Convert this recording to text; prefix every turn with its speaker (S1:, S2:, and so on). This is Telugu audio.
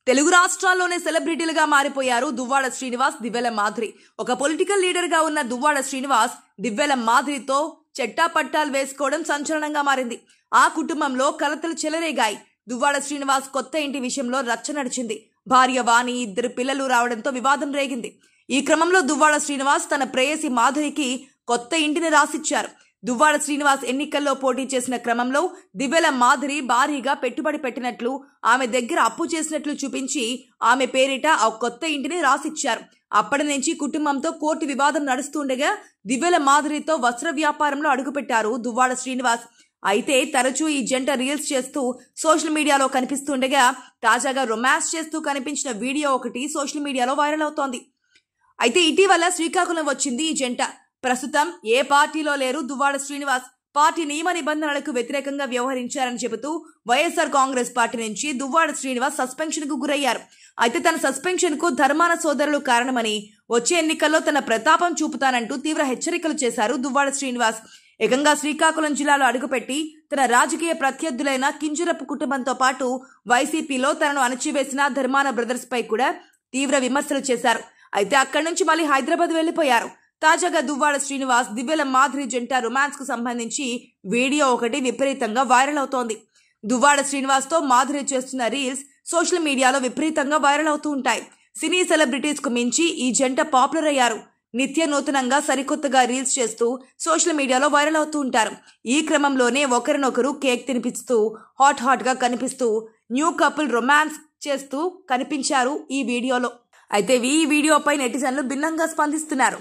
S1: తెలుగు రాష్ట్రాల్లోనే సెలబ్రిటీలుగా మారిపోయారు దువ్వాడ శ్రీనివాస్, దివ్యల మాధురి. ఒక పొలిటికల్ లీడర్ గా ఉన్న దువ్వాడ శ్రీనివాస్ దివ్యల మాధురితో చెట్టాపట్టాలు వేసుకోవడం సంచలనంగా మారింది. ఆ కుటుంబంలో కలతలు చెలరేగాయి. దువ్వాడ శ్రీనివాస్ కొత్త ఇంటి విషయంలో రచ్చ నడిచింది. భార్య వాణి, 2 పిల్లలు రావడంతో వివాదం రేగింది. ఈ క్రమంలో దువ్వాడ శ్రీనివాస్ తన ప్రేయసి మాధురికి కొత్త ఇంటిని రాసిచ్చారు. దువ్వాడ శ్రీనివాస్ ఎన్నికల్లో పోటీ చేసిన క్రమంలో దివ్యల మాధురి భారీగా పెట్టుబడి పెట్టినట్లు, ఆమె దగ్గర అప్పు చేసినట్లు చూపించి ఆమె పేరిట ఆ కొత్త ఇంటిని రాసిచ్చారు. అప్పటి నుంచి కుటుంబంతో కోర్టు వివాదం నడుస్తుండగా దివ్యల మాధురితో వస్త్ర వ్యాపారంలో అడుగుపెట్టారు దువ్వాడ శ్రీనివాస్. అయితే తరచూ ఈ జంట రీల్స్ చేస్తూ సోషల్ మీడియాలో కనిపిస్తుండగా తాజాగా రొమాన్స్ చేస్తూ కనిపించిన వీడియో ఒకటి సోషల్ మీడియాలో వైరల్ అవుతోంది. అయితే ఇటీవల శ్రీకాకుళం వచ్చింది ఈ జంట. ప్రస్తుతం ఏ పార్టీలో లేరు దువ్వాడ శ్రీనివాస్. పార్టీ నియమ నిబంధనలకు వ్యతిరేకంగా వ్యవహరించారని చెబుతూ వైఎస్ఆర్ కాంగ్రెస్ పార్టీ నుంచి దువ్వాడ శ్రీనివాస్ సస్పెన్షన్ కు గురయ్యారు. అయితే తన సస్పెన్షన్ కు ధర్మాన సోదరులు కారణమని, వచ్చే ఎన్నికల్లో తన ప్రతాపం చూపుతానంటూ తీవ్ర హెచ్చరికలు చేశారు దువ్వాడ శ్రీనివాస్. ఏకంగా శ్రీకాకుళం జిల్లాలో అడుగుపెట్టి తన రాజకీయ ప్రత్యర్థులైన కింజరపు కుటుంబంతో పాటు వైసీపీలో తనను అణచివేసిన ధర్మాన బ్రదర్స్ పై కూడా తీవ్ర విమర్శలు చేశారు. అయితే అక్కడి నుంచి మళ్ళీ హైదరాబాద్ వెళ్లిపోయారు. తాజాగా దువ్వాడ శ్రీనివాస్, దివ్యల మాధురి జంట రొమాన్స్ కు సంబంధించి వీడియో ఒకటి విపరీతంగా వైరల్ అవుతోంది. దువ్వాడ శ్రీనివాస్ తో మాధురి చేస్తున్న రీల్స్ సోషల్ మీడియాలో విపరీతంగా వైరల్ అవుతూ ఉంటాయి. సినీ సెలబ్రిటీస్ కు మించి ఈ జంట పాపులర్ అయ్యారు. నిత్య నూతనంగా సరికొత్తగా రీల్స్ చేస్తూ సోషల్ మీడియాలో వైరల్ అవుతూ ఉంటారు. ఈ క్రమంలోనే ఒకరినొకరు కేక్ తినిపిస్తూ హాట్ గా కనిపిస్తూ న్యూ కపుల్ రొమాన్స్ చేస్తూ కనిపించారు ఈ వీడియోలో. అయితే ఈ వీడియోపై నెటిజన్లు భిన్నంగా స్పందిస్తున్నారు.